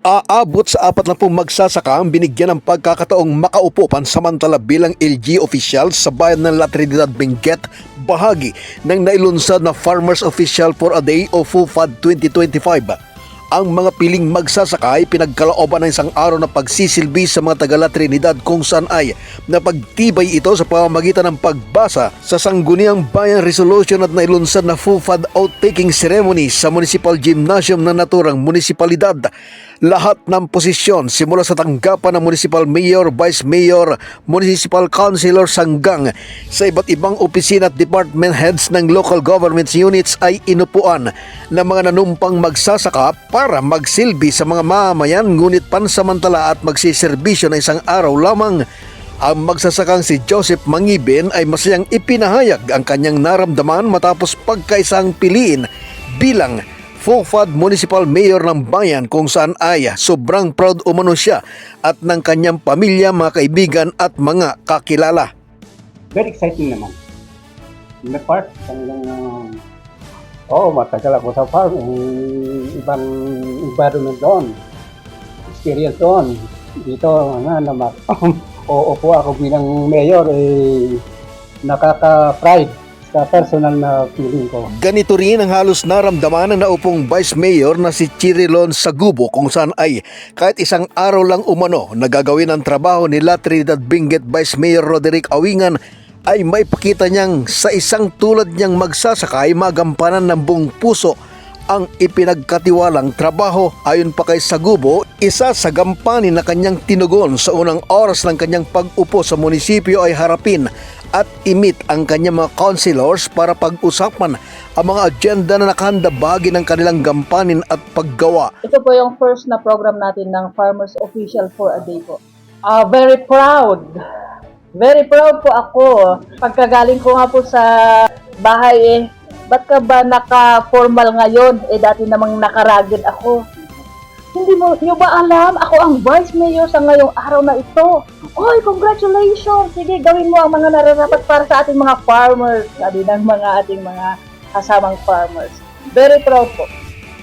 Aabot sa 40 magsasaka ang binigyan ng pagkakataong makaupo pansamantala bilang LG official sa bayan ng La Trinidad, Benguet, bahagi ng nailunsad na Farmers Official for a Day o FUFAD 2025. Ang mga piling magsasaka ay pinagkalooban ng isang araw na pagsisilbi sa mga taga La Trinidad kung saan ay napagtibay ito sa pamamagitan ng pagbasa sa Sangguniang Bayan Resolution at nailunsad na FUFAD Out-Taking Ceremony sa Municipal Gymnasium ng naturang munisipalidad. Lahat ng posisyon simula sa tanggapan ng Municipal Mayor, Vice Mayor, Municipal Councilors hanggang sa iba't ibang opisina at department heads ng local government units ay inupuan ng mga nanumpang magsasaka para magsilbi sa mga mamamayan ngunit pansamantala at magsiserbisyo ng isang araw lamang. Ang magsasakang si Joseph Mangibin ay masayang ipinahayag ang kanyang naramdaman matapos pagkaisang piliin bilang FUFAD Municipal Mayor ng bayan kung saan ay sobrang proud umano siya at ng kanyang pamilya, mga kaibigan at mga kakilala. Very exciting naman. In the part, matagal ako sa farm. Ibang environment doon. Experience doon. Dito, uupo ako bilang mayor, nakaka-pride sa personal na feeling ko. Ganito rin ang halos naramdaman ng naupong Vice Mayor na si Chirilon Sagubo kung saan ay kahit isang araw lang umano nagagawin ang trabaho ni La Trinidad Benguet Vice Mayor Roderick Awingan ay may pakita niyang sa isang tulad niyang magsasaka ay magampanan ng buong puso ang ipinagkatiwalang trabaho. Ayon pa kay Sagubo, isa sa gampanin na kanyang tinugon sa unang oras ng kanyang pag-upo sa munisipyo ay harapin at imit ang kanyang mga councilors para pag-usapan ang mga agenda na nakahanda bahagi ng kanilang gampanin at paggawa. Ito po yung first na program natin ng Farmers Official for a Day po. Very proud. Very proud po ako. Pagkagaling ko nga po sa bahay ba't ka ba naka-formal ngayon? Dati namang nakaragid ako. Hindi mo nyo ba alam? Ako ang Vice Mayor sa ngayong araw na ito. Oy, congratulations! Sige, gawin mo ang mga nararapat para sa ating mga farmers. Sabi ng mga ating mga kasamang farmers. Very proud po.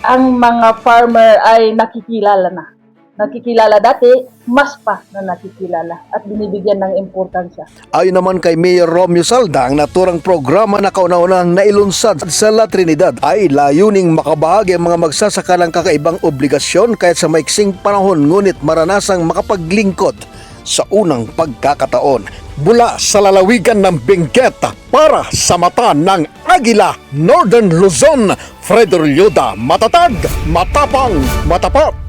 Ang mga farmer ay nakikilala na. Nakikilala dati, mas pa na nakikilala at binibigyan ng importansya. Ayon naman kay Mayor Romeo Salda, ang naturang programa na kauna-unahang nailunsad sa La Trinidad ay layuning makabahagi ang mga magsasaka ng kakaibang obligasyon kahit sa maiksing panahon ngunit maranasang makapaglingkod sa unang pagkakataon. Mula sa lalawigan ng Benguet para sa mata ng Agila, Northern Luzon, Frederick Lyoda, matatag, matapang, matapat.